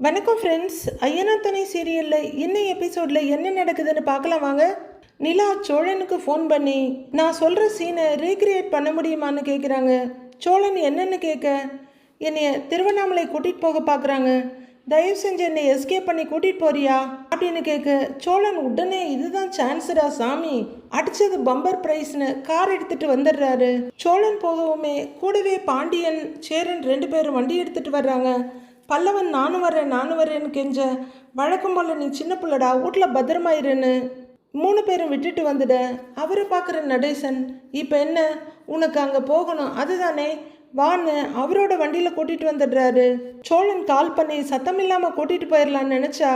வணக்கம் ஃப்ரெண்ட்ஸ். ஐயனா துணை சீரியலில் இன்னும் எபிசோடில் என்ன நடக்குதுன்னு பார்க்கலாம் வாங்க. நிலா சோழனுக்கு ஃபோன் பண்ணி நான் சொல்கிற சீனை ரீக்ரியேட் பண்ண முடியுமான்னு கேட்குறாங்க. சோழன் என்னென்னு கேட்க என்னைய திருவண்ணாமலை கூட்டிகிட்டு போக பார்க்குறாங்க. தயவு செஞ்சு என்னை எஸ்கேப் பண்ணி கூட்டிகிட்டு போறியா அப்படின்னு கேட்க சோழன் உடனே இதுதான் சான்ஸுடா சாமி, அடித்தது பம்பர் ப்ரைஸ்னு கார் எடுத்துகிட்டு வந்துடுறாரு. சோழன் போகவுமே கூடவே பாண்டியன் சேரன் 2 பேரும் வண்டி எடுத்துகிட்டு வர்றாங்க. பல்லவன் நானும் வரேன்னு கெஞ்ச வழக்கம் போல் நீ சின்ன பிள்ளடா வீட்டில் பத்திரமாயிருன்னு 3 பேரும் விட்டுட்டு வந்துட. அவரை பார்க்குற நடேசன் இப்போ என்ன உனக்கு அங்கே போகணும் அதுதானே வான்னு அவரோட வண்டியில் கூட்டிகிட்டு வந்துடுறாரு. சோழன் கால் பண்ணி சத்தம் இல்லாமல் கூட்டிகிட்டு போயிடலான்னு நினச்சா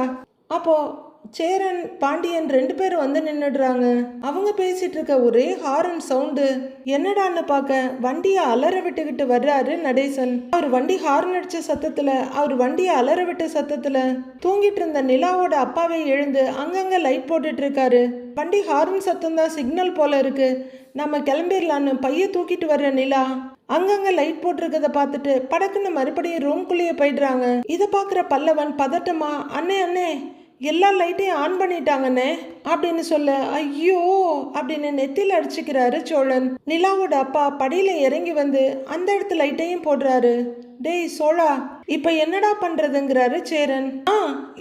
அப்போது சேரன் பாண்டியன் 2 பேரும் வந்து நின்றுடுறாங்க. அவங்க பேசிட்டு இருக்க ஒரே ஹாரன் சவுண்டு. என்னடான்னு பார்க்க வண்டியை அலற விட்டுக்கிட்டு வர்றாரு நடேசன். அவர் வண்டி ஹாரன் அடிச்ச சத்தத்துல, அவர் வண்டியை அலற விட்ட சத்தத்துல தூங்கிட்டு இருந்த நிலாவோட அப்பாவை எழுந்து அங்கங்க லைட் போட்டுட்டு இருக்காரு. வண்டி ஹாரன் சத்தம் தான் சிக்னல் போல இருக்கு, நம்ம கிளம்பிடலான்னு பைய தூக்கிட்டு வர்ற நிலா அங்கங்க லைட் போட்டிருக்கத பார்த்துட்டு படக்குன்னு மறுபடியும் ரூம்குள்ளேயே போயிடுறாங்க. இதை பார்க்குற பல்லவன் பதட்டமா அண்ணே அண்ணே எல்லா லைட்டையும் ஆன் பண்ணிட்டாங்கண்ணே அப்படின்னு சொல்ல ஐயோ அப்படின்னு நெத்தியில் அடிச்சுக்கிறாரு சோழன். நிலாவோட அப்பா படியில இறங்கி வந்து அந்த இடத்து லைட்டையும் போடுறாரு. டேய் சோழா இப்ப என்னடா பண்றதுங்கிறாரு சேரன்.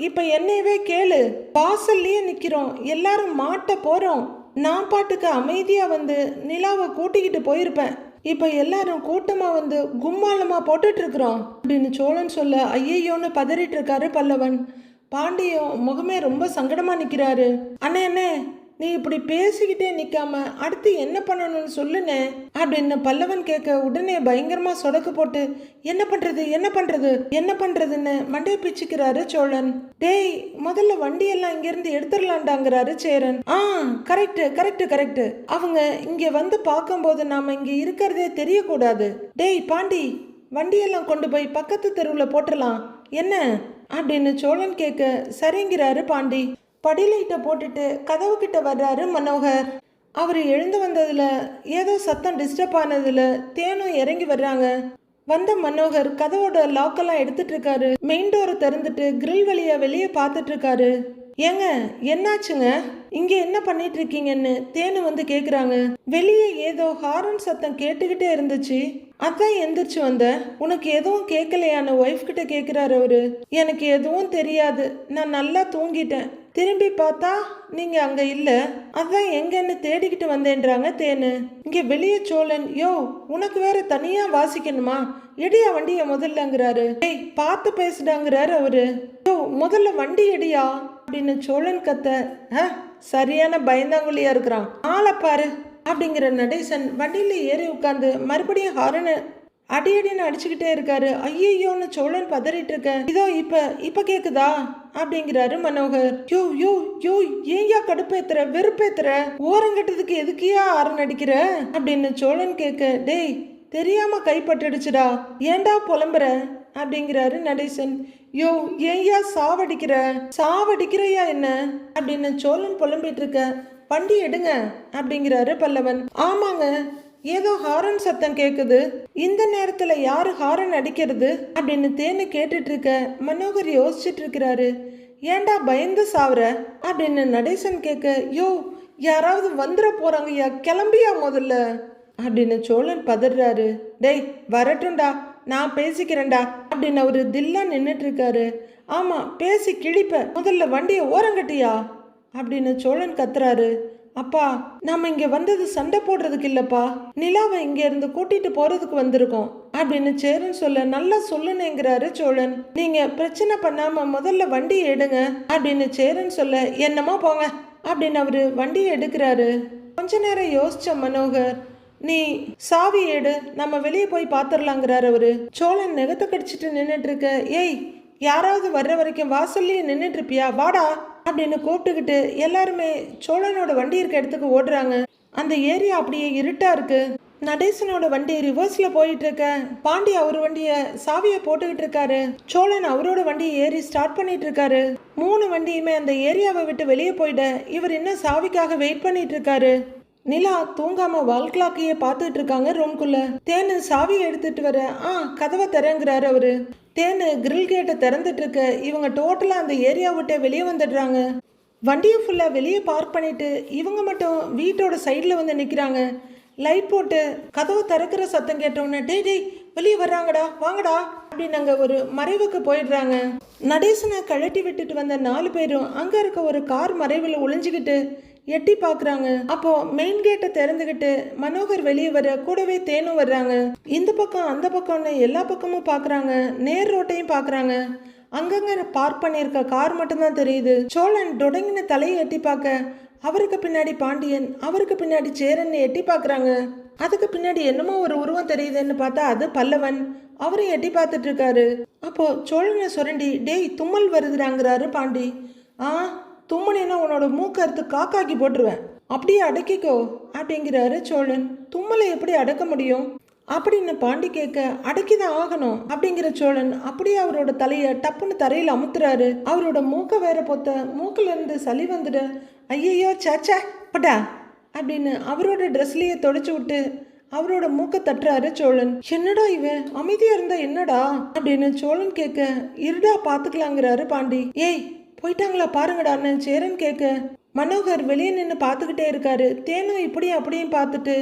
இப்ப என்னையவே கேளு, வாசல்லயே நிக்கிறோம், எல்லாரும் மாட்ட போறோம். நான் பாட்டுக்கு அமைதியா வந்து நிலாவை கூட்டிக்கிட்டு போயிருப்பேன். இப்ப எல்லாரும் கூட்டமா வந்து கும்மாலமா போட்டுட்டு இருக்கிறோம் அப்படின்னு சோழன் சொல்ல ஐயோன்னு பதறிட்டு இருக்காரு பல்லவன். பாண்டியும் முகமே ரொம்ப சங்கடமா நிக்கிறாரு. அண்ணே அண்ணே நீ இப்படி பேசிக்கிட்டே நிக்காம அடுத்து என்ன பண்ணணும்னு சொல்லுனே அப்படின்னு பல்லவன் கேட்க உடனே பயங்கரமா சொடக்கு போட்டு என்ன பண்றதுன்னு மண்டை பிச்சுக்கிறாரு சோழன். டேய் முதல்ல வண்டியெல்லாம் இங்கிருந்து எடுத்துடலாண்டாங்கிறாரு சேரன். கரெக்ட் அவங்க இங்க வந்து பார்க்கும்போது நாம இங்க இருக்கிறதே தெரியக்கூடாது. டேய் பாண்டி வண்டியெல்லாம் கொண்டு போய் பக்கத்து தெருவில் போட்டுடலாம் என்ன அப்படின்னு சோழன் கேட்க சரிங்கிறாரு பாண்டி. படிலைட்டை போட்டுட்டு கதவு கிட்ட வர்றாரு மனோகர். அவர் எழுந்து வந்ததுல ஏதோ சத்தம் டிஸ்டர்ப் ஆனதுல தேனும் இறங்கி வர்றாங்க. வந்த மனோகர் கதவோட லாக்கெல்லாம் எடுத்துட்டு இருக்காரு. மெயின் டோரை திறந்துட்டு கிரில் வழியா வெளியே பார்த்துட்டு இருக்காரு. ஏங்க என்னாச்சுங்க, இங்க என்ன பண்ணிட்டு இருக்கீங்கன்னு தேனு வந்து கேக்குறாங்க. வெளியே ஏதோ ஹாரன் சத்தம் கேட்டுக்கிட்டே இருந்துச்சு, அதான் எந்திரிச்சு வந்த. உனக்கு எதுவும் கேட்கலையான்னு ஒய்ஃப் கிட்ட கேக்குறாரு அவரு. எனக்கு எதுவும் தெரியாது, நான் நல்லா தூங்கிட்டேன். திரும்பி பார்த்தா நீங்க அங்க இல்ல, அதான் எங்கன்னு தேடிக்கிட்டு வந்தேன்றாங்க தேனு. இங்க வெளியே சோழன் யோ உனக்கு வேற தனியா வாசிக்கணுமா, எடியா வண்டிய முதல்லங்கிறாரு. ஏய் பார்த்து பேசுடாங்கிறாரு அவரு. யோ முதல்ல வண்டி எடியா அப்படின்னு சோழன் கத்த சரியான பயந்தாங்குழியா இருக்கிறான் ஆளை பாரு அப்படிங்கிற நடேசன் வண்டியில ஏறி உட்காந்து மறுபடியும் ஹாரனு அடியடின்னு அடிச்சுக்கிட்டே இருக்காரு. ஐயோன்னு சோழன் பதறிட்டு இருக்க. இதோ இப்ப கேக்குதா அப்படிங்கிறாரு மனோகர். யோ ஏயா கடுப்பேத்துற வெறுப்பேத்துற, ஓரங்கட்டதுக்கு எதுக்கியா ஆரன் அடிக்கிற அப்படின்னு சோழன் கேட்க. டேய் தெரியாம கைப்பட்டுடுச்சுடா, ஏண்டா புலம்புற அப்படிங்கிறாரு நடேசன். யோ ஏயா சாவடிக்கிறையா என்ன அப்படின்னு சோழன் புலம்பிட்டு இருக்க. வண்டி எடுங்க அப்படிங்கிறாரு பல்லவன். ஆமாங்க ஏதோ ஹாரன் சத்தம் கேக்குது, இந்த நேரத்துல யாரு ஹாரன் அடிக்கிறது அப்படின்னு தேனு கேட்டுட்டு இருக்க. மனோகர் யோசிச்சுட்டு இருக்கிறாரு. ஏண்டா பயந்து சாவுற அப்படின்னு நடேசன் கேட்க. யோ யாராவது வந்துட போறாங்கய்யா, கிளம்பியா முதல்ல அப்படின்னு சோழன் பதறாரு. டேய் வரட்டும்டா நான் பேசிக்கிறேன்டா அப்படின்னு அவரு தில்லா நின்றுட்டு இருக்காரு. ஆமா பேசி கிழிப்ப, முதல்ல வண்டியை ஓரங்கட்டியா அப்படின்னு சோழன் கத்துறாரு. அப்பா நாம இங்க வந்தது சண்டை போடுறதுக்கு இல்லப்பா, நிலாவை இங்க இருந்து கூட்டிட்டு போறதுக்கு வந்திருக்கோம் அப்படின்னு சேரன் சொல்ல. நல்லா சொல்லுனேங்கிறாரு சோழன். நீங்க பிரச்சனை பண்ணாம முதல்ல வண்டியை எடுங்க அப்படின்னு சேரன் சொல்ல. என்னமோ போங்க அப்படின்னு அவரு வண்டியை எடுக்கிறாரு. கொஞ்ச நேரம் யோசிச்ச மனோகர் நீ சாவி எடு நம்ம வெளியே போய் பாத்துரலாங்கிறாரு அவரு. சோழன் நெகத்தை கடிச்சிட்டு நின்றுட்டு இருக்க. ஏய் யாராவது வர்ற வரைக்கும் வாசல்லையே நின்றுட்டு இருப்பியா, வாடா அப்படின்னு கூப்பிட்டுக்கிட்டு எல்லாருமே சோழனோட வண்டி இருக்க இடத்துக்கு ஓடுறாங்க. அந்த ஏரியா அப்படியே இருட்டா இருக்கு. நடேசனோட வண்டி ரிவர்ஸ்ல போயிட்டு இருக்க. பாண்டி அவர் வண்டிய சாவியை போட்டுக்கிட்டு இருக்காரு. சோழன் அவரோட வண்டியை ஏறி ஸ்டார்ட் பண்ணிட்டு இருக்காரு. 3 வண்டியுமே அந்த ஏரியாவை விட்டு வெளியே போயிட இவர் இன்னும் சாவிக்காக வெயிட் பண்ணிட்டு இருக்காரு. நிலா தூங்காம வால் கிளாக்கையே பார்த்துட்டு இருக்காங்க ரூம்குள்ள. தேனு சாவி எடுத்துட்டு வர கதவை திறங்குறாரு அவரு. தேனு கிரில் கேட்டை திறந்துட்டு இருக்க இவங்க டோட்டலா அந்த ஏரியா விட்டு வெளியே வந்துடுறாங்க. வண்டியை ஃபுல்லா வெளியே பார்க் பண்ணிட்டு இவங்க மட்டும் வீட்டோட சைடில் வந்து நிற்கிறாங்க. லைட் போட்டு கதவை திறக்கிற சத்தம் கேட்டோன்னே டேய் டேய் வெளியே வர்றாங்கடா வாங்கடா அப்படின்னு அங்கே ஒரு மறைவுக்கு போயிடுறாங்க. நடேசனை கழட்டி விட்டுட்டு வந்த 4 பேரும் அங்கே இருக்க ஒரு கார் மறைவில் ஒளிஞ்சுக்கிட்டு எட்டி பார்க்குறாங்க. அப்போ மெயின் கேட்டை திறந்துக்கிட்டு மனோகர் வெளியே வர கூடவே தேனும் வர்றாங்க. இந்த பக்கம் அந்த பக்கம்னு எல்லா பக்கமும் பார்க்குறாங்க. நேர் ரோட்டையும் பார்க்குறாங்க. அங்கங்க பார்க் பண்ணியிருக்க கார் மட்டும்தான் தெரியுது. சோழன் தொடங்கின தலையை எட்டி பார்க்க அவருக்கு பின்னாடி பாண்டியன், அவருக்கு பின்னாடி சேரன் எட்டி பார்க்குறாங்க. அதுக்கு பின்னாடி என்னமோ ஒரு உருவம் தெரியுதுன்னு பார்த்தா அது பல்லவன். அவரும் எட்டி பார்த்துட்டு இருக்காரு. அப்போ சோழனை சுரண்டி டேய் தும்மல் வருதுறாங்கிறாரு பாண்டி. தும்மனா உன்னோட மூக்கறுத்து காக்காக்கி போட்டுருவேன், அப்படியே அடக்கிக்கோ அப்படிங்கிறாரு சோழன். தும்மலை எப்படி அடக்க முடியும் அப்படின்னு பாண்டி கேட்க அடக்கிதான் ஆகணும் அப்படிங்கிற சோழன் அப்படியே அவரோட தலையை டப்புன்னு தரையில் அமுத்துறாரு. அவரோட மூக்க வேற பொத்த மூக்குல இருந்து சளி வந்துட ஐயையோ சேச்சா பட்டா அப்படின்னு அவரோட ட்ரெஸ்லயே தொடச்சு விட்டு அவரோட மூக்க தட்டுறாரு சோழன். என்னடா இவன் அமைதியா இருந்தா என்னடா அப்படின்னு சோழன் கேட்க இருடா பாத்துக்கலாங்கிறாரு பாண்டி. ஏய் போயிட்டாங்களா பாருங்கடான்னு சேரன் கேட்க மனோகர் வெளியே நின்று பார்த்துக்கிட்டே இருக்காரு. தேனும் இப்படியும் அப்படியும் பார்த்துட்டு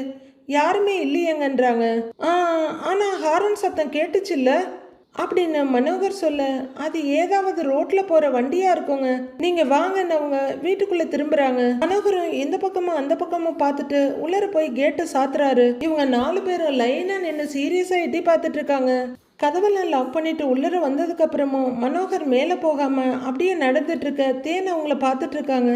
யாருமே இல்லையேங்கன்றாங்க. ஆனா ஹாரன் சத்தம் கேட்டுச்சு இல்ல அப்படின்னு மனோகர் சொல்ல அது ஏதாவது ரோட்ல போற வண்டியா இருக்குங்க, நீங்க வாங்கன்னவங்க வீட்டுக்குள்ள திரும்புறாங்க. மனோகரும் இந்த பக்கமும் அந்த பக்கமும் பார்த்துட்டு உள்ளர போய் கேட்டு சாத்துறாரு. இவங்க 4 பேரும் லைனா நின்று சீரியஸா எட்டி பார்த்துட்டு இருக்காங்க. கதவெல்லாம் லாக் பண்ணிட்டு உள்ளர வந்ததுக்கு அப்புறமும் மனோகர் மேலே போகாம அப்படியே நடந்துட்டு இருக்க தேன் அவங்கள பார்த்துட்டு இருக்காங்க.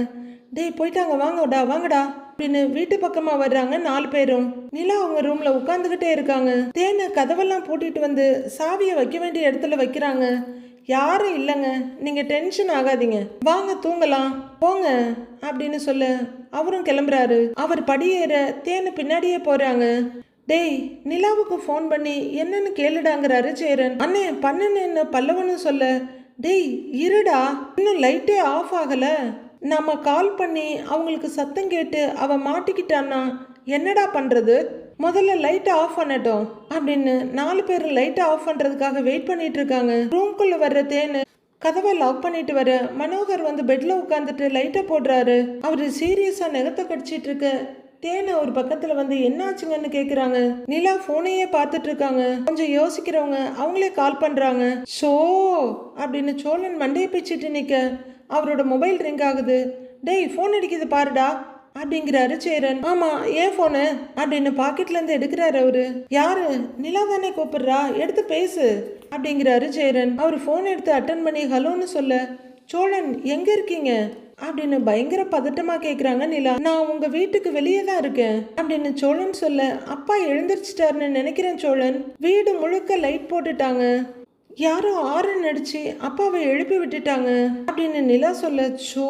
டேய் போயிட்டாங்க வாங்கடா வாங்கடா அப்படின்னு வீட்டு பக்கமா வர்றாங்க 4 பேரும். நிலா அவங்க ரூம்ல உட்காந்துக்கிட்டே இருக்காங்க. தேனை கதவெல்லாம் பூட்டிட்டு வந்து சாவியை வைக்க வேண்டிய இடத்துல வைக்கிறாங்க. யாரும் இல்லைங்க, நீங்க டென்ஷன் ஆகாதீங்க, வாங்க தூங்கலாம் போங்க அப்படின்னு சொல்ல அவரும் கிளம்புறாரு. அவர் படியேற தேனை பின்னாடியே போறாங்க. டேய் நிலாவுக்கு ஃபோன் பண்ணி என்னன்னு கேளுடாங்கிறாரு சேரன். அண்ணே பண்ணுன்னு பல்லவனு சொல்ல டேய் இருடா இன்னும் லைட்டே ஆஃப் ஆகல, நம்ம கால் பண்ணி அவங்களுக்கு சத்தம் கேட்டு அவ மாட்டிக்கிட்டான்னா என்னடா பண்றது, முதல்ல லைட்டை ஆஃப் பண்ணட்டும் அப்படின்னு 4 பேரும் லைட்டை ஆஃப் பண்றதுக்காக வெயிட் பண்ணிட்டு இருக்காங்க. ரூம்குள்ள வர்ற தேனு கதவை லாக் பண்ணிட்டு வர மனோகர் வந்து பெட்ல உட்காந்துட்டு லைட்டை போடுறாரு. அவரு சீரியஸா நெகத்தை கடிச்சிட்டு இருக்க தேனை ஒரு பக்கத்துல வந்து என்னாச்சுங்கன்னு கேக்குறாங்க. நிலா போனையே பார்த்துட்டு இருக்காங்க. கொஞ்சம் யோசிக்கிறவங்க அவங்களே கால் பண்றாங்க. ஷோ அப்படின்னு சோழன் மண்டையை பிச்சுட்டு நிக்க அவரோட மொபைல் ரிங் ஆகுது. டேய் ஃபோன் அடிக்குது பாருடா அப்படிங்கிறாரு சேரன். ஆமா ஏன் ஃபோனு அப்படின்னு பாக்கெட்ல இருந்து எடுக்கிறாரு அவரு. யாரு நிலா தானே கூப்பிடுறா, எடுத்து பேசு அப்படிங்கிறாரு சேரன். அவர் ஃபோன் எடுத்து அட்டன் பண்ணி ஹலோன்னு சொல்ல சோழன் எங்க இருக்கீங்க அப்படின்னு பயங்கர பதட்டமா கேக்குறாங்க நிலா. நான் உங்க வீட்டுக்கு வெளியே தான் இருக்கேன் அப்படின்னு சோழன் சொல்ல அப்பா எழுந்திரிச்சிட்டாருன்னு நினைக்கிறேன் சோழன், வீடு முழுக்க லைட் போட்டுட்டாங்க, யாரோ ஆரன் அடிச்சு அப்பாவை எழுப்பி விட்டுட்டாங்க அப்படின்னு நிலா சொல்ல சோ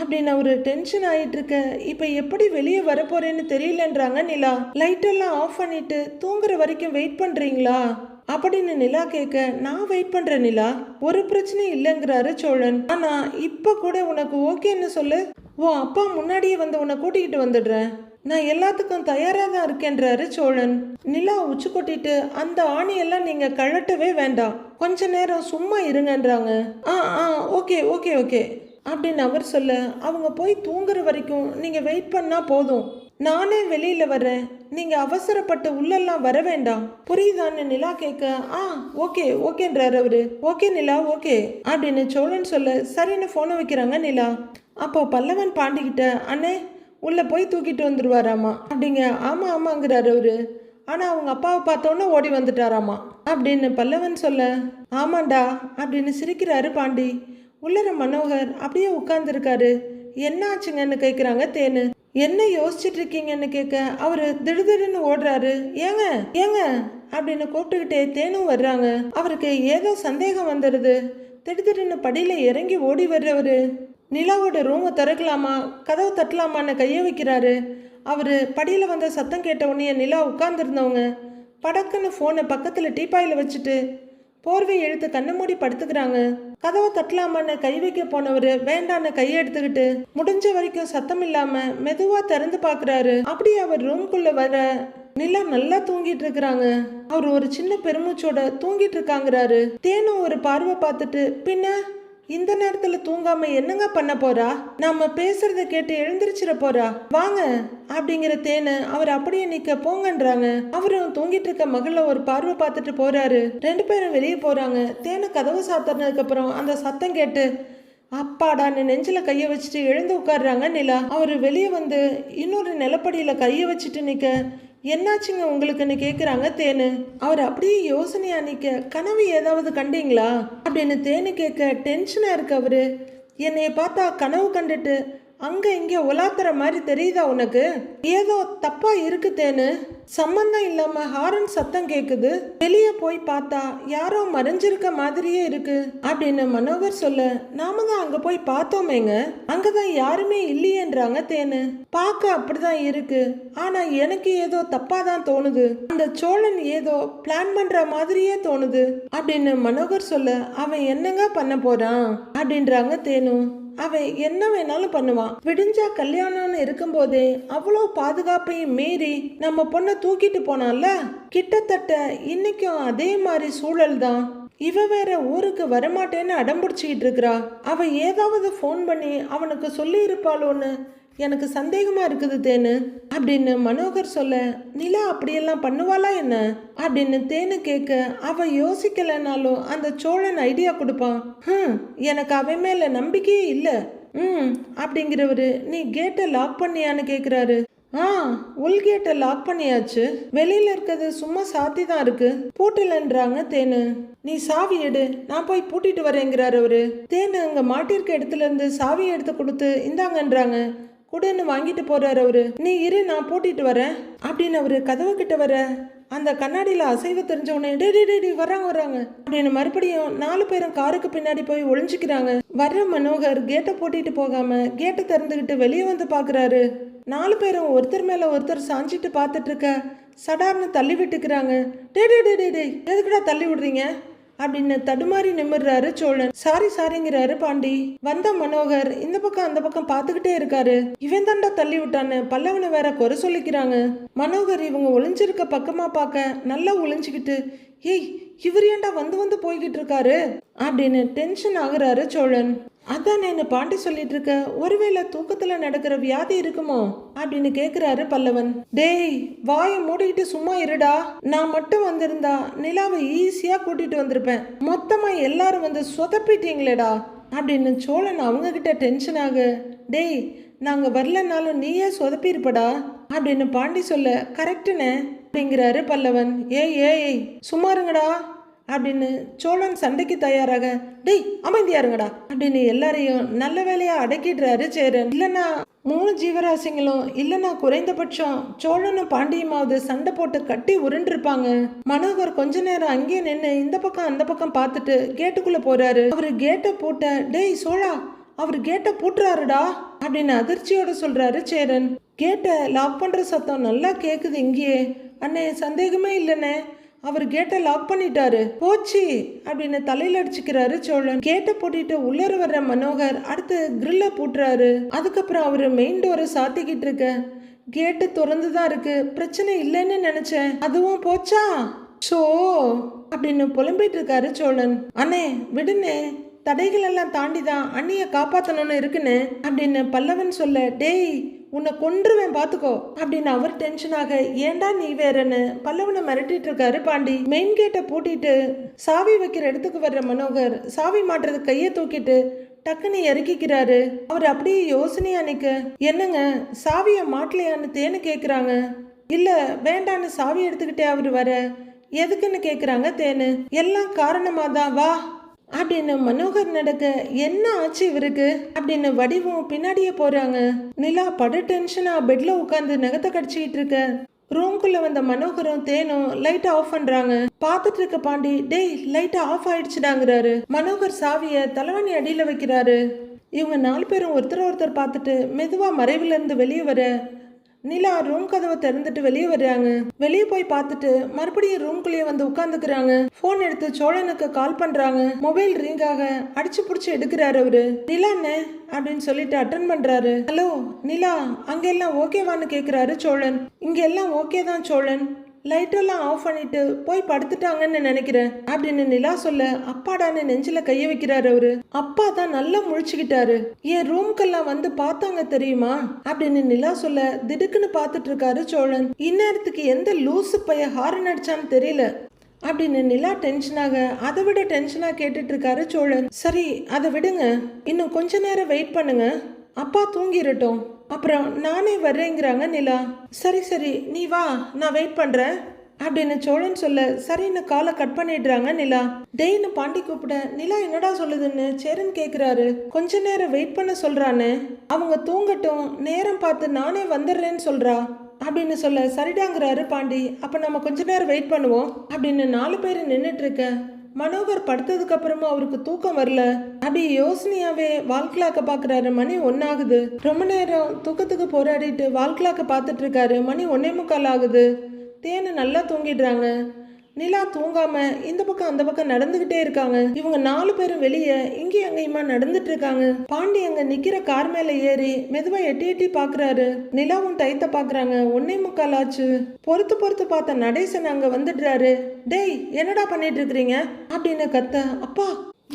அப்படின்னு அவரு டென்ஷன் ஆயிட்டு இருக்க இப்ப எப்படி வெளியே வரப்போறேன்னு தெரியலன்றாங்க நிலா. லைட்டெல்லாம் ஆஃப் பண்ணிட்டு தூங்குற வரைக்கும் வெயிட் பண்றீங்களா அப்படின்னு நிலா கேட்க நான் வெயிட் பண்றேன் நிலா, ஒரு பிரச்சனையும் இல்லைங்கிறாரு சோழன். ஆனா இப்ப கூட உனக்கு ஓகேன்னு சொல்லு, உன் அப்பா முன்னாடியே வந்து உன்னை கூட்டிக்கிட்டு வந்துடுறேன், நான் எல்லாத்துக்கும் தயாரா தான் இருக்கேன்றாரு சோழன். நிலா உச்சி கொட்டிட்டு அந்த ஆணியெல்லாம் நீங்க கழட்டவே வேண்டாம், கொஞ்ச நேரம் சும்மா இருங்கன்றாங்க. ஓகே ஓகே ஓகே அப்படின்னு அவர் சொல்ல அவங்க போய் தூங்குற வரைக்கும் நீங்க வெயிட் பண்ணா போதும், நானே வெளியில வர்றேன், நீங்க அவசரப்பட்டு உள்ளெல்லாம் வர வேண்டாம் புரியுதான்னு நிலா கேட்க ஓகே ஓகேன்றாரு அவரு. ஓகே நிலா ஓகே அப்படின்னு சோழன் சொல்ல சரின்னு போனை வைக்கிறாங்க நிலா. அப்போ பல்லவன் பாண்டிக்கிட்ட அண்ணே உள்ள போய் தூக்கிட்டு வந்துருவாராமா அப்படிங்க. ஆமா ஆமாங்கிறாரு அவரு. ஆனா அவங்க அப்பாவை பார்த்தோன்னே ஓடி வந்துட்டாராமா அப்படின்னு பல்லவன் சொல்ல ஆமாண்டா அப்படின்னு சிரிக்கிறாரு பாண்டி. உள்ளர மனோகர் அப்படியே உட்கார்ந்துருக்காரு. என்ன ஆச்சுங்கன்னு கேட்குறாங்க தேனு. என்ன யோசிச்சுட்டு இருக்கீங்கன்னு கேட்க அவரு திடுதிடுன்னு ஓடுறாரு. ஏங்க ஏங்க அப்படின்னு கூப்பிட்டுக்கிட்டே தேனும் வர்றாங்க. அவருக்கு ஏதோ சந்தேகம் வந்துடுது. திடுதிடுன்னு படியில இறங்கி ஓடி வர்றவரு நிலாவோட ரூமை திறக்கலாமா கதவை தட்டலாமான்னு கையை வைக்கிறாரு. அவரு படியில வந்த சத்தம் கேட்ட உடனே நிலா உட்கார்ந்துருந்தவங்க படக்குன்னு ஃபோனை பக்கத்துல டீப்பாயில வச்சுட்டு போர்வை இழுத்து கண்ணு மூடி படுத்துக்கிறாங்க. கதவை தட்டலாமான்னு கை வைக்க போனவரு வேண்டான்னு கையை எடுத்துக்கிட்டு முடிஞ்ச வரைக்கும் சத்தம் இல்லாம மெதுவா திறந்து பாக்குறாரு. அப்படியே அவர் ரூம்குள்ள வர நிலா நல்லா தூங்கிட்டு இருக்கிறாங்க. அவர் ஒரு சின்ன பெருமூச்சோட தூங்கிட்டு இருக்காங்கிறாரு. தேனும் ஒரு பார்வை பார்த்துட்டு, பின்ன இந்த நேரத்துல தூங்காம என்னங்க பண்ண போறா? நாம பேசுறத கேட்டு எழுந்திருச்சிட போறா, வாங்க அப்படிங்கிற தேனு அவர் அப்படியே நிக்க போங்கன்றாங்க. அவரும் தூங்கிட்டு இருக்க மகள ஒரு பார்வை பார்த்துட்டு போறாரு. 2 பேரும் வெளியே போறாங்க. தேனு கதவு சாத்தினதுக்கு அப்புறம் அந்த சத்தம் கேட்டு அப்பாடான்னு நெஞ்சில கைய வச்சுட்டு எழுந்து உட்காடுறாங்க நிலா. அவரு வெளியே வந்து இன்னொரு நிலப்படியில கைய வச்சுட்டு நிக்க, என்னாச்சுங்க உங்களுக்குன்னு கேக்குறாங்க தேனு. அவர் அப்படியே யோசனையா நிக்க, கனவு ஏதாவது கண்டீங்களா அப்படின்னு தேனு கேட்க டென்ஷனா இருக்கு அவரு. என்னைய பார்த்தா கனவு கண்டுட்டு அங்க இங்க உலாத்துற மாதிரி தெரியுதா உனக்கு? ஏதோ தப்பா இருக்கு தேனு. சம்பந்தம் இல்லாம ஹாரன் சத்தம் கேக்குது. வெளியே போய் பார்த்தா யாரோ மறைஞ்சிருக்க மாதிரியே இருக்கு அப்படின்னு மனோகர் சொல்ல, நாம தான் அங்க போய் பார்த்தோமேங்க, அங்கதான் யாருமே இல்லையேன்றாங்க தேனு. பார்க்க அப்படிதான் இருக்கு, ஆனா எனக்கு ஏதோ தப்பா தான் தோணுது. அந்த சோழன் ஏதோ பிளான் பண்ற மாதிரியே தோணுது அப்படின்னு மனோகர் சொல்ல, அவன் என்னங்க பண்ண போறான் அப்படின்றாங்க தேனு. அவன் என்ன வேணாலும் பண்ணுவான். விடிஞ்சா கல்யாணம்னு இருக்கும் போதே அவ்வளோ பாதுகாப்பையும் மீறி நம்ம பொண்ணை தூக்கிட்டு போனான்ல, கிட்டத்தட்ட இன்னைக்கும் அதே மாதிரி சூழல் தான். இவ வேற ஊருக்கு வரமாட்டேன்னு அடம்பிடிச்சிக்கிட்டு இருக்கிறா. அவ ஏதாவது ஃபோன் பண்ணி அவனுக்கு சொல்லி இருப்பாளோன்னு எனக்கு சந்தேகமா இருக்குது தேனு அப்படின்னு மனோகர் சொல்ல, நிலா அப்படியெல்லாம் பண்ணுவாளா என்ன அப்படின்னு தேனு கேட்க, அவ யோசிக்கலனாலும் அந்த சோழன் ஐடியா கொடுப்பான். எனக்கு அவன் மேல நம்பிக்கையே இல்லை. அப்படிங்கிறவரு, நீ கேட்டை லாக் பண்ணியான்னு கேக்குறாரு. உள்கேட்டை லாக் பண்ணியாச்சு, வெளியில இருக்கிறது சும்மா சாத்தி தான் இருக்கு, பூட்டலன்றாங்க தேனு. நீ சாவி எடு, நான் போய் பூட்டிட்டு வரேங்கிறாரு அவரு. தேனு அங்க மாட்டிருக்க இடத்துல இருந்து சாவியை எடுத்து கொடுத்து இந்தாங்கன்றாங்க. கூடன்னு வாங்கிட்டு போறாரு அவரு. நீ இரு, நான் பூட்டிட்டு வரேன் அப்படின்னு அவரு கதவு கிட்ட வர, அந்த கண்ணாடியில அசைவு தெரிஞ்சவனே டே வராங்க அப்படின்னு மறுபடியும் 4 பேரும் காருக்கு பின்னாடி போய் ஒளிஞ்சுக்கிறாங்க. வர்ற மனோகர் கேட்டை பூட்டிட்டு போகாம கேட்டை திறந்துகிட்டு வெளியே வந்து பாக்குறாரு. 4 பேரும் ஒருத்தர் மேல ஒருத்தர் சாஞ்சிட்டு பார்த்துட்டு இருக்க, சடார்னு தள்ளி விட்டுக்கிறாங்க. டே எதுக்குடா தள்ளி விடுறீங்க அப்படின்னு தடுமாறி நிமிர்றாரு சோழன். சாரிங்கிறாரு பாண்டி. வந்த மனோகர் இந்த பக்கம் அந்த பக்கம் பார்த்துக்கிட்டே இருக்காரு. இவன் தாண்டா தள்ளி விட்டான்னு பல்லவனை வேற குறை சொல்லிக்கிறாங்க. மனோகர் இவங்க ஒளிஞ்சிருக்க பக்கமா பார்க்க நல்லா ஒளிஞ்சுக்கிட்டு, ஏய் இவர் ஏண்டா வந்து போய்கிட்டு இருக்காரு அப்படின்னு டென்ஷன் ஆகுறாரு சோழன். அதான் என்ன பாண்டி சொல்லிட்டு இருக்க, ஒருவேளை தூக்கத்துல நடக்கிற வியாதி இருக்குமோ அப்படின்னு கேக்குறாரு பல்லவன். டேய் வாயை மூடிக்கிட்டு சும்மா இருடா, நான் மட்டும் வந்திருந்தா நிலாவை ஈஸியா கூட்டிட்டு வந்திருப்பேன், மொத்தமா எல்லாரும் வந்து சொதப்பிட்டீங்களேடா அப்படின்னு சோழன் அவங்க கிட்ட டென்ஷன் ஆக, டேய் நாங்க வரலனாலும் நீயே சொதப்பிருப்படா அப்படின்னு பாண்டி சொல்ல, கரெக்டுன்னு அப்படிங்கிறாரு பல்லவன். ஏய் சும்மா இருங்கடா அப்படின்னு சோழன் சண்டைக்கு தயாராக, டேய் அமைதியா இருங்கடா அப்படின்னு எல்லாரையும் நல்ல வேலையா அடக்கிடுறாரு சேரன். இல்லைன்னா 3 ஜீவராசிங்களும் இல்லைன்னா குறைந்தபட்சம் சோழனும் பாண்டியமாவது சண்டை போட்டு கட்டி உருண்டிருப்பாங்க. மனோகர் கொஞ்ச நேரம் அங்கேயே நின்று இந்த பக்கம் அந்த பக்கம் பார்த்துட்டு கேட்டுக்குள்ள போறாரு. அவரு கேட்டை பூட்ட, டேய் சோழா அவர் கேட்டை பூட்டுறாருடா அப்படின்னு அதிர்ச்சியோட சொல்றாரு சேரன். கேட்டை லாக் பண்ற சத்தம் நல்லா கேக்குது இங்கேயே. அண்ணே சந்தேகமே இல்லைண்ணே, அவர் கேட்டை லாக் பண்ணிட்டாரு, போச்சு அப்படின்னு தலையில அடிச்சுக்கிறாரு சோழன். கேட்டை பூட்டிட்டு உள்ளர வர்ற மனோகர் அடுத்து கிரில்ல பூட்டுறாரு. அதுக்கப்புறம் அவரு மெயின் டோரை சாத்திக்கிட்டு இருக்க, கேட்டு திறந்துதான் இருக்கு, பிரச்சனை இல்லைன்னு நினைச்சேன், அதுவும் போச்சா சோ அப்படின்னு புலம்பிட்டு இருக்காரு சோழன். அண்ணே விடுனே, தடைகள் எல்லாம் தாண்டிதான் அண்ணிய காப்பாத்தணும்னு இருக்குன்னு அப்படின்னு பல்லவன் சொல்ல, டேய் உன்னை கொன்றுவேன் பாத்துக்கோ அப்படின்னு அவர் டென்ஷனாக, ஏண்டா நீ வேறன்னு பல்லவனை மிரட்டிட்டு இருக்காரு பாண்டி. மெயின் கேட்டை பூட்டிட்டு சாவி வைக்கிற இடத்துக்கு வர்ற மனோகர் சாவி மாட்டுறது கையை தூக்கிட்டு டக்குன்னு இறக்கிக்கிறாரு. அவர் அப்படியே யோசனையா நிக்க, என்னங்க சாவிய மாட்டலையான்னு தேனு கேக்குறாங்க. இல்ல வேண்டான்னு சாவி எடுத்துக்கிட்டே அவரு வர, எதுக்குன்னு கேக்குறாங்க தேனு. எல்லாம் காரணமா தான் வா அப்படின்னு மனோகர் நடக்க, என்ன ஆச்சு இவருக்கு அப்படின்னு வடிவும் பின்னாடியே போறாங்க. நிலா படு டென்ஷனா பெட்ல உட்காந்து நகத்தை கடிச்சிக்கிட்டு இருக்க, ரூம்குள்ள வந்த மனோகரும் தேனும் லைட் ஆஃப் பண்றாங்க. பாத்துட்டு இருக்க பாண்டி, டேய் லைட் ஆஃப் ஆயிடுச்சுடாங்கிறாரு. மனோகர் சாவிய தலைவணி அடியில வைக்கிறாரு. இவங்க 4 பேரும் ஒருத்தர் பார்த்துட்டு மெதுவா மறைவுல இருந்து வெளியே வர, நிலா ரூம் கதவை திறந்துட்டு வெளியே வர்றாங்க. வெளியே போய் பார்த்துட்டு மறுபடியும் ரூம்குள்ளேயே வந்து உட்காந்துக்கிறாங்க. போன் எடுத்து சோழனுக்கு கால் பண்றாங்க. மொபைல் ரிங் ஆக அடிச்சு புடிச்சு எடுக்கிறாரு அவரு. நிலான்னு அப்படின்னு சொல்லிட்டு அட்டன் பண்றாரு. ஹலோ நிலா, அங்க எல்லாம் ஓகேவான்னு கேக்குறாரு சோழன். இங்க எல்லாம் ஓகே தான் சோழன், லைட்டெல்லாம் ஆஃப் பண்ணிட்டு போய் படுத்துட்டாங்கன்னு நினைக்கிறேன் அப்படின்னு நிலா சொல்ல, அப்பாடான்னு நெஞ்சில கைய வைக்கிறாரு அவரு. அப்பா தான் நல்லா முழிச்சுக்கிட்டாரு. என் ரூம்க்கெல்லாம் வந்து பார்த்தாங்க தெரியுமா அப்படின்னு நிலா சொல்ல, திடுக்குன்னு பார்த்துட்டு இருக்காரு சோழன். இந்நேரத்துக்கு எந்த லூசு பைய ஹாரன் அடிச்சான்னு தெரியல அப்படின்னு நிலா டென்ஷனாக, அதை விட டென்ஷனா கேட்டுட்டு இருக்காரு சோழன். சரி அதை விடுங்க, இன்னும் கொஞ்ச நேரம் வெயிட் பண்ணுங்க, அப்பா தூங்கிரட்டும், அப்புறம் நானே வர்றேங்கிறாங்க நிலா. சரி சரி நீ வா, நான் வெயிட் பண்றேன் அப்படின்னு சோழன் சொல்ல, சரின்னு காலை கட் பண்ணிடுறாங்க நிலா. டெய்னு பாண்டி கூப்பிட, நிலா என்னடா சொல்லுதுன்னு சேரன் கேக்குறாரு. கொஞ்ச நேரம் வெயிட் பண்ண சொல்றானே, அவங்க தூங்கட்டும், நேரம் பார்த்து நானே வந்துடுறேன்னு சொல்றா அப்படின்னு சொல்ல, சரிடாங்கிறாரு பாண்டி. அப்ப நம்ம கொஞ்ச நேரம் வெயிட் பண்ணுவோம் அப்படின்னு 4 பேர் நின்றுட்டு இருக்க. மனோகர் படுத்ததுக்கு அப்புறமா அவருக்கு தூக்கம் வரல. அப்படி யோசனையாவே வால் கிளாக்க பாக்குறாரு. மணி 1 ஆகுது. ரொம்ப நேரம் தூக்கத்துக்கு போராடிட்டு வால் கிளாக்க பார்த்துட்டு இருக்காரு. மணி 1:45 ஆகுது. தேனு நல்லா தூங்கிடுறாங்க. நிலா தூங்காம இந்த பக்கம் அந்த பக்கம் நடந்துகிட்டே இருக்காங்க. இவங்க 4 பேரும் வெளியே இங்கேயும் அங்கேயுமா நடந்துட்டு இருக்காங்க. பாண்டி அங்க நிக்கிற கார் மேல ஏறி மெதுவா எட்டி எட்டி பாக்குறாரு. நிலாவும் டயத்தை பாக்குறாங்க. 1:45 ஆச்சு. பொறுத்து பொறுத்து பார்த்த நடேசன் அங்க வந்துடுறாரு. டேய் என்னடா பண்ணிட்டு இருக்கிறீங்க அப்படின்னு கத்த, அப்பா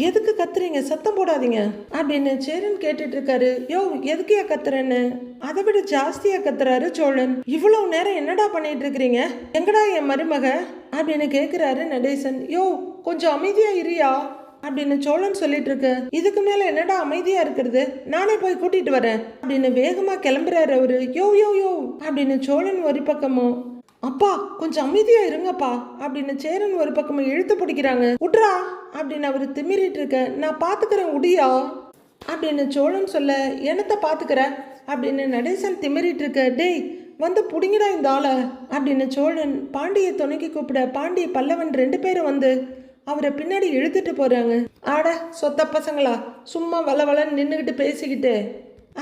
எதுக்கு கத்துறீங்க, சத்தம் போடாதீங்க அப்படின்னு சேரன் கேட்டுட்டு இருக்காரு. யோ எதுக்கையா கத்துறேன்னு அதை விட ஜாஸ்தியா கத்துறாரு சோழன். இவ்வளவு நேரம் என்னடா பண்ணிட்டு இருக்கிறீங்க, எங்கடா என் மருமக அப்படின்னு கேக்குறாரு நடேசன். யோ கொஞ்சம் அமைதியா இரியா அப்படின்னு சோழன் சொல்லிட்டு இருக்கு. இதுக்கு மேல என்னடா அமைதியா இருக்கிறது, நானே போய் கூட்டிட்டு வரேன் அப்படின்னு வேகமா கிளம்புறாரு அவரு. யோ யோ யோ அப்படின்னு சோழன் ஒரு பக்கமும், அப்பா கொஞ்சம் அமைதியா இருங்கப்பா அப்படின்னு சேரன் ஒரு பக்கமும் இழுத்து பிடிக்கிறாங்க. உட்ரா அப்படின்னு அவரு திமிரிட்டு இருக்க. நான் பாத்துக்கிறேன் உடியா அப்படின்னு சோழன் சொல்ல, என்னத்த பாத்துக்கிற அப்படின்னு நடேசன் திமிரிட்டு இருக்க. டேய் வந்து புடிங்கடா இந்த ஆளை அப்படின்னு சோழன் பாண்டியை துணைக்கி கூப்பிட, பாண்டி பல்லவன் 2 பேரும் வந்து அவரை பின்னாடி இழுத்துட்டு போறாங்க. ஆட சொத்த பசங்களா, சும்மா வளவளன்னு நின்னுகிட்டு பேசிக்கிட்டு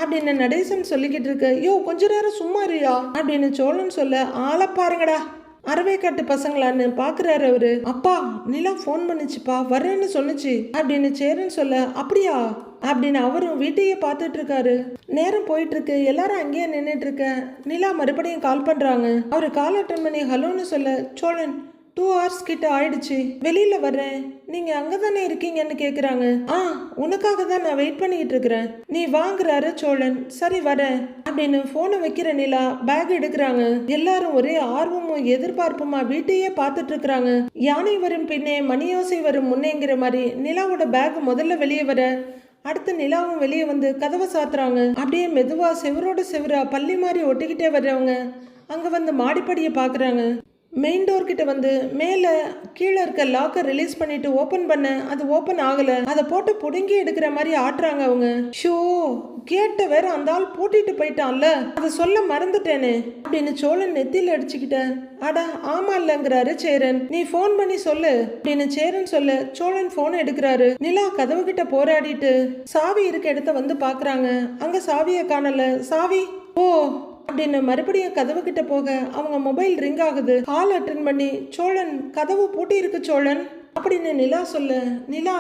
அப்படின்னு நடேசன் சொல்லிக்கிட்டு இருக்க. யோ கொஞ்ச நேரம் சும்மா இருயா அப்படின்னு சோழன் சொல்ல, ஆளை பாருங்கடா அறவே காட்டு பசங்களான்னு பாக்குறாரு அவரு. அப்பா நிலா போன் பண்ணுச்சுப்பா, வரேன்னு சொன்னுச்சு அப்படின்னு சேரன் சொல்ல, அப்படியா அப்படின்னு அவரும் வீட்டையே பார்த்துட்டு இருக்காரு. நேரம் போயிட்டு இருக்கு. எல்லாரும் அங்கேயே நின்றுட்டு இருக்க. நிலா மறுபடியும் கால் பண்றாங்க. அவரு கால் அட்டன் பண்ணி ஹலோன்னு சொல்ல, சோழன் 2 hours கிட்ட ஆயிடுச்சு, வெளியில வர்றேன், நீங்க அங்கதானே இருக்கீங்கன்னு கேக்குறாங்க. உனக்காக தான் நான் வெயிட் பண்ணிட்டு இருக்கிறேன், நீ வாங்குறாரு சோழன். சரி வரேன் அப்படின்னு போனை வைக்கிற நிலா பேக் எடுக்கிறாங்க. எல்லாரும் ஒரே ஆர்வமும் எதிர்பார்ப்புமா வீட்டையே பார்த்துட்டு இருக்கிறாங்க. யானை வரும் பின்னே மணியோசை வரும் முன்னேங்கிற மாதிரி நிலாவோட பேக் முதல்ல வெளியே வர, அடுத்து நிலாவும் வெளியே வந்து கதவை சாத்துறாங்க. அப்படியே மெதுவா செவரோட செவரா பள்ளி மாதிரி ஒட்டிக்கிட்டே வர்றவங்க அங்க வந்து மாடிப்படியை பாக்குறாங்க. மெயின் டோர் கிட்ட வந்து மேல கீழே இருக்க லாக்கர் ரிலீஸ் பண்ணிட்டு ஓபன் பண்ண, அது ஓபன் ஆகல. அதை போட்டு புடுங்கி எடுக்கிற மாதிரி ஆட்டுறாங்க அவங்க. ஷோ கேட்ட வேற அந்த ஆள் பூட்டிட்டு போயிட்டான்ல, அதை சொல்ல மறந்துட்டேனே அப்படின்னு சோழன் நெத்தியில அடிச்சுக்கிட்ட. அடா ஆமா இல்லங்கிறாரு சேரன். நீ போன் பண்ணி சொல்லு அப்படின்னு சேரன் சொல்ல, சோழன் போன் எடுக்கிறாரு. நிலா கதவு கிட்ட போராடிட்டு சாவி இருக்க இடத்த வந்து பாக்குறாங்க. அங்க சாவியை காணல. சாவி ஓ அப்படின்னு மறுபடியும் கதவு கிட்ட போக அவங்க மொபைல் ரிங் ஆகுது. கால் அட்டன் பண்ணி, சோழன் கதவு பூட்டி இருக்கு சோழன் அப்படின்னு நிலா சொல்ல, நிலா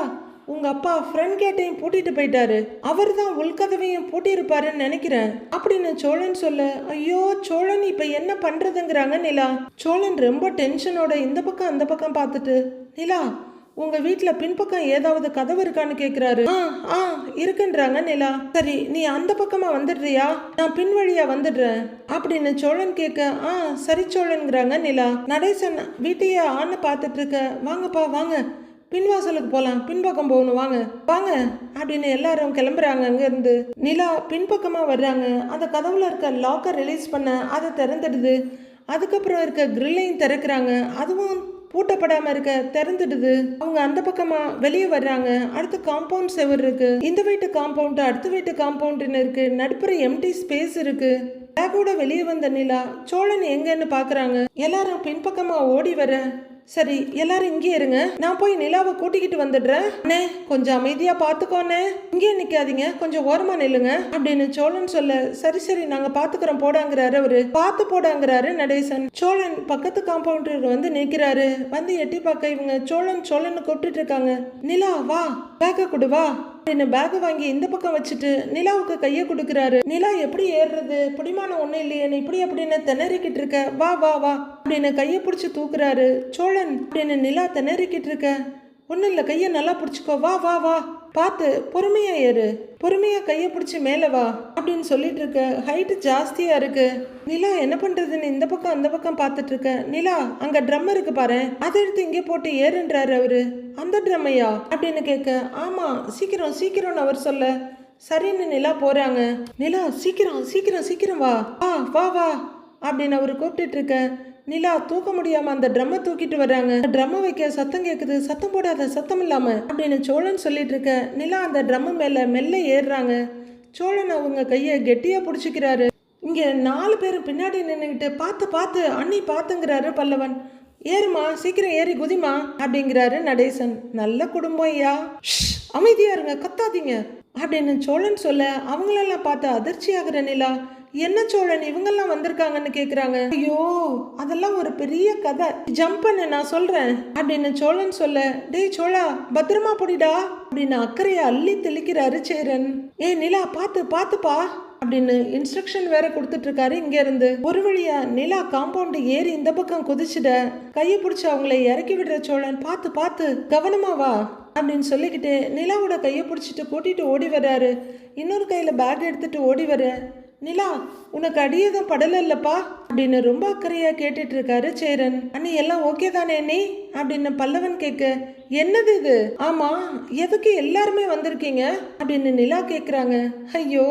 உங்க அப்பா ஃப்ரண்ட் கேட்டையும் பூட்டிட்டு போயிட்டாரு, அவர் தான் உள்கதவையும் பூட்டி இருப்பாருன்னு நினைக்கிறேன் அப்படின்னு சோழன் சொல்ல, ஐயோ சோழன் இப்ப என்ன பண்றதுங்கிறாங்க நிலா. சோழன் ரொம்ப டென்ஷனோட இந்த பக்கம் அந்த பக்கம் பார்த்துட்டு, நிலா உங்க வீட்டுல பின்பக்கம் ஏதாவது கதவு இருக்கான்னு கேக்குறாரு. இருக்குன்றாங்க நிலா. சரி நீ அந்த பக்கமா வந்துடுறியா, நான் பின் வழியா வந்துடுறேன் அப்படின்னு சோழன் கேட்க, சரி சோழன்கிறாங்க நிலா. நடேசன் வீட்டையே ஆன்னு பார்த்துட்டு இருக்க. வாங்கப்பா வாங்க, பின்வாசலுக்கு போலாம், பின்பக்கம் போகணும், வாங்க வாங்க அப்படின்னு எல்லாரும் கிளம்புறாங்க அங்க இருந்து. நிலா பின்பக்கமா வர்றாங்க. அந்த கதவுல இருக்க லாக்கர் ரிலீஸ் பண்ண அதை திறந்துடுது. அதுக்கப்புறம் இருக்க கிரில்லையும் திறக்கிறாங்க. அதுவும் பூட்டப்படாம இருக்க திறந்துடுது. அவங்க அந்த பக்கமா வெளியே வர்றாங்க. அடுத்து காம்பவுண்ட் செவர் இருக்கு. இந்த வீட்டு காம்பவுண்ட் அடுத்த வீட்டு காம்பவுண்ட்னு இருக்கு. நடுப்புற எம்டி ஸ்பேஸ் இருக்கு. பேக்கோட வெளியே வந்த நிலா சோழன் எங்கன்னு பாக்குறாங்க. எல்லாரும் பின்பக்கமா ஓடி வர சரி எல்லாரும் இங்கே இருங்க, நான் போய் நிலாவை கூட்டிக்கிட்டு வந்துடுறேன். அண்ணே கொஞ்சம் அமைதியா பாத்துக்கோண்ணே, இங்கே நிக்காதீங்க, கொஞ்சம் ஓரமா நில்லுங்க அப்படின்னு சோழன் சொல்ல, சரி சரி நாங்க பாத்துக்கிறோம் போடாங்கிறாரு. அவரு பார்த்து போடாங்கிறாரு நடேசன். சோழன் பக்கத்து காம்பவுண்டர் வந்து நிக்கிறாரு. வந்து எட்டி பார்க்க இவங்க சோழன்னு கூப்பிட்டு இருக்காங்க. நிலா வா, பேக்க கொடு வா அப்படின்னு பேக் வாங்கி இந்த பக்கம் வச்சுட்டு நிலாவுக்கு கையை கொடுக்குறாரு. நிலா எப்படி ஏறுறது, பிடிமானம் ஒன்றும் இல்லையே, இப்படி அப்படின்னு திணறிக்கிட்டு இருக்க, வா வா வா அப்படின்னு கையை பிடிச்சி தூக்குறாரு. சோழன் அப்படின்னு நிலா திணறிக்கிட்டு இருக்க, ஒன்றும் இல்லை கையை நல்லா பிடிச்சிக்கோ, வா வா வா, பார்த்து பொறுமையா ஏறு, பொறுமையா கையை பிடிச்சி மேலே வா அப்படின்னு சொல்லிட்டு இருக்க. ஹைட்டு ஜாஸ்தியா இருக்கு. நிலா என்ன பண்றதுன்னு இந்த பக்கம் அந்த பக்கம் பார்த்துட்டு இருக்க. நிலா அங்க ட்ரம் இருக்கு பாரு, அதை எடுத்து இங்கே போட்டு ஏறுன்றாரு அவரு. அந்த ட்ரம்மையா அப்படின்னு கேட்க, ஆமா சீக்கிரம் சீக்கிரம்னு அவர் சொல்ல, சரின்னு நிலா போறாங்க. நிலா சீக்கிரம் சீக்கிரம் சீக்கிரம் வா வா வா வா அப்படின்னு அவரு கூப்பிட்டு இருக்க. நிலா தூக்க முடியாம அந்த ட்ரம்மை தூக்கிட்டு வர்றாங்க. ட்ரம்மை வைக்க சத்தம் கேக்குது, சத்தம் போடாத சத்தம் இல்லாம அப்படின்னு சோழன் சொல்லிட்டு இருக்க. நிலா அந்த ட்ரம்மு மேல மெல்ல ஏறுறாங்க. சோழன் அவங்க கையை கெட்டியா பிடிச்சிக்கிறாரு. இங்க 4 பேர் பின்னாடி நின்றுகிட்டு பார்த்து பார்த்து அண்ணி பார்த்துங்கிறாரு பல்லவன். ஏறுமா சீக்கிரம் ஏறி குதிமா அப்படிங்கிறாரு நடேசன். நல்ல குடும்பம் ஐயா, அமைதியா இருங்க கத்தாதீங்க அப்படின்னு சோழன் சொல்ல, அவங்களெல்லாம் பார்த்து அதிர்ச்சி ஆகுற நிலா, என்ன சோழன் இவங்கெல்லாம் வந்திருக்காங்கன்னு கேக்குறாங்க. ஐயோ அதெல்லாம் ஒரு பெரிய கதை, ஜம்ப் பண்ணு நான் சொல்றேன் அப்படின்னு சோழன் சொல்ல, டேய் சோழா பத்திரமா போடிடா அப்படின்னு அக்கறைய அள்ளி தெளிக்கிறாரு சேரன். ஏ நிலா பார்த்து பார்த்துப்பா அப்படின்னு இன்ஸ்ட்ரக்ஷன் வேற கொடுத்துட்டு இருக்காரு. இங்க இருந்து ஒரு வழியா நிலா காம்பவுண்ட் ஏறி இந்த பக்கம் குதிச்சுட, கையை பிடிச்சி அவங்களை இறக்கி விடுற சோழன், பார்த்து பார்த்து கவனமா வா அப்படின்னு சொல்லிக்கிட்டு நிலாவோட கையை பிடிச்சிட்டு கூட்டிட்டு ஓடி வர்றாரு. இன்னொரு கையில பேக் எடுத்துட்டு ஓடி வர, நிலா உனக்கு அடியதும் படல இல்லப்பா அப்படின்னு ரொம்ப அக்கறையா கேட்டுட்டு இருக்காரு சேரன். அண்ணி எல்லாம் ஓகே தானே நீ அப்படின்னு பல்லவன் கேட்க, என்னது இது, ஆமா எதுக்கு எல்லாருமே வந்திருக்கீங்க அப்படின்னு நிலா கேக்குறாங்க. ஐயோ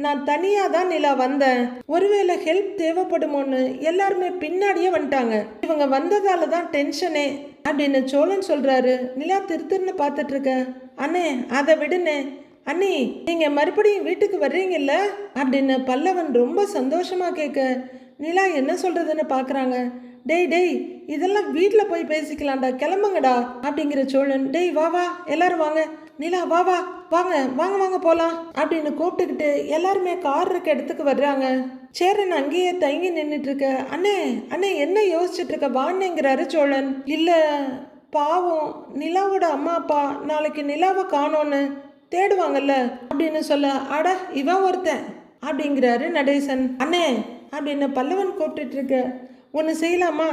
நான் தனியா தான் நிலா வந்தேன், ஒருவேளை ஹெல்ப் தேவைப்படுமோன்னு எல்லாருமே பின்னாடியே வந்துட்டாங்க, இவங்க வந்ததால தான் டென்ஷனே அப்படின்னு சோழன் சொல்றாரு. நிலா திருன்னு பார்த்துட்டு இருக்க. அண்ணே அதை விடுனே, அண்ணி நீங்க மறுபடியும் வீட்டுக்கு வர்றீங்கல்ல அப்படின்னு பல்லவன் ரொம்ப சந்தோஷமா கேட்க, நிலா என்ன சொல்றதுன்னு பாக்குறாங்க. டேய் டேய் இதெல்லாம் வீட்டில் போய் பேசிக்கலாம்டா, கிளம்புங்கடா அப்படிங்கிற சோழன். டேய் வா வா எல்லாரும் வாங்க, நிலா வா வா வாங்க வாங்க வாங்க போலாம் அப்படின்னு கூப்பிட்டுக்கிட்டு எல்லாருமே கார் இருக்க இடத்துக்கு வர்றாங்க. சேரன் அங்கேயே தங்கி நின்றுட்டு இருக்க. அண்ணே அண்ணே என்ன யோசிச்சுட்டு இருக்க வான்னுங்கிறாரு சோழன். இல்ல பாவம் நிலாவோட அம்மா அப்பா நாளைக்கு நிலாவை காணோன்னு தேடுவாங்கல்ல அப்படின்னு சொல்ல, அட இவன் ஒருத்தன் அப்படிங்கிறாரு நடேசன். அண்ணே அப்படின்னு பல்லவன் கூப்பிட்டு இருக்க. ஒன்று செய்யலாமா,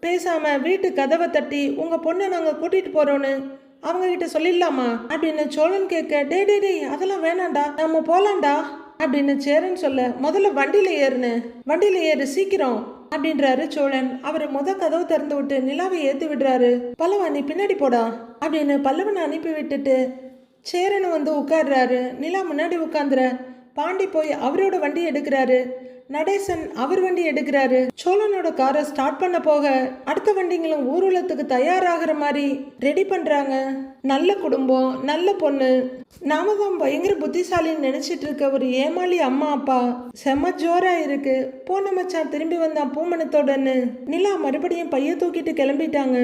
பேசாம வீட்டு கதவை தட்டி உங்க பொண்ணை நாங்க கூட்டிட்டு போறோன்னு அவங்க கிட்ட சொல்லிடலாமா அப்படின்னு சோழன் கேட்க. டே டே டே அதெல்லாம் வேணாண்டா, நம்ம போலாம்டா அப்படின்னு சேரன் சொல்ல, முதல்ல வண்டியில ஏறுன்னு, வண்டியில ஏறு சீக்கிரம் அப்படின்றாரு சோழன். அவரை கதவு திறந்து விட்டு நிலாவை ஏத்தி விடுறாரு. பல்லவன் நீ பின்னாடி போடா அப்படின்னு பல்லவனை அனுப்பி விட்டுட்டு சேரன் வந்து உட்கார்றாரு. நிலா முன்னாடி உட்காந்துற. பாண்டி போய் அவரோட வண்டி எடுக்கிறாரு. நடேசன் அவர் வண்டி எடுக்கிறாரு. சோழனோட காரை ஸ்டார்ட் பண்ண போக அடுத்த வண்டிங்களும் ஊர்வலத்துக்கு தயாராகிற மாதிரி ரெடி பண்றாங்க. நல்ல குடும்பம், நல்ல பொண்ணு, நாம தான் பயங்கர புத்திசாலின்னு நினைச்சிட்டு இருக்க ஒரு ஏமாளி அம்மா அப்பா, செம ஜோரா இருக்கு. போன மச்சான் திரும்பி வந்தான் பூமணத்தோடன்னு நிலா மறுபடியும் பைய தூக்கிட்டு கிளம்பிட்டாங்க.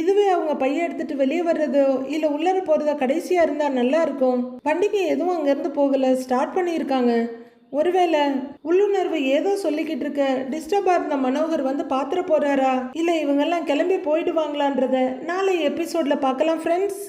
இதுவே அவங்க பைய எடுத்துட்டு வெளியே வர்றதோ இல்ல உள்ளர போறதோ கடைசியா இருந்தா நல்லா இருக்கும். வண்டிக்கு எதுவும் அங்க இருந்து போகல, ஸ்டார்ட் பண்ணியிருக்காங்க. ஒருவேளை உள்ளுணர்வு ஏதோ சொல்லிக்கிட்டு இருக்க. டிஸ்டர்பா இருந்த மனோகர் வந்து பாத்திர போறாரா இல்ல இவங்கெல்லாம் கிளம்பி போயிடுவாங்களான்றத நாளை எபிசோட்ல பார்க்கலாம் ஃப்ரெண்ட்ஸ்.